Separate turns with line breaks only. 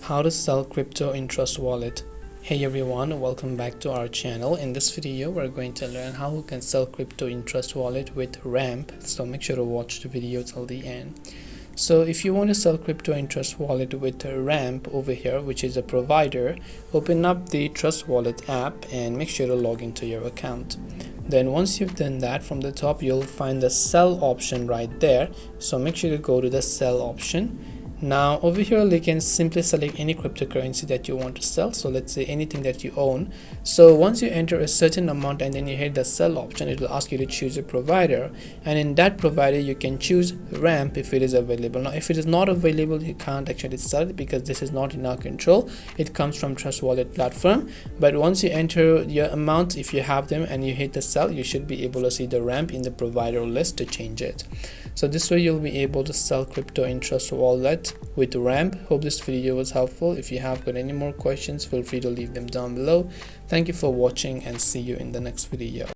How to sell crypto in Trust Wallet. Hey everyone, welcome back to our channel. In this video we're going to learn how we can sell crypto in Trust Wallet with Ramp, so make sure to watch the video till the end. So if you want to sell crypto in Trust Wallet with Ramp over here, which is a provider, open up the Trust Wallet app and make sure to log into your account. Then once you've done that, from the top you'll find the sell option right there, so make sure to go to the sell option. Now over here you can simply select any cryptocurrency that you want to sell, so let's say anything that you own. So once you enter a certain amount and then you hit the sell option, it will ask you to choose a provider, and in that provider you can choose Ramp if it is available. Now if it is not available, you can't actually sell it because this is not in our control. It comes from Trust Wallet platform, but once you enter your amount, if you have them, and you hit the sell, you should be able to see the Ramp in the provider list to change it. So this way you'll be able to sell crypto in Trust Wallet with Ramp. Hope this video was helpful. If you have got any more questions, feel free to leave them down below. Thank you for watching and see you in the next video.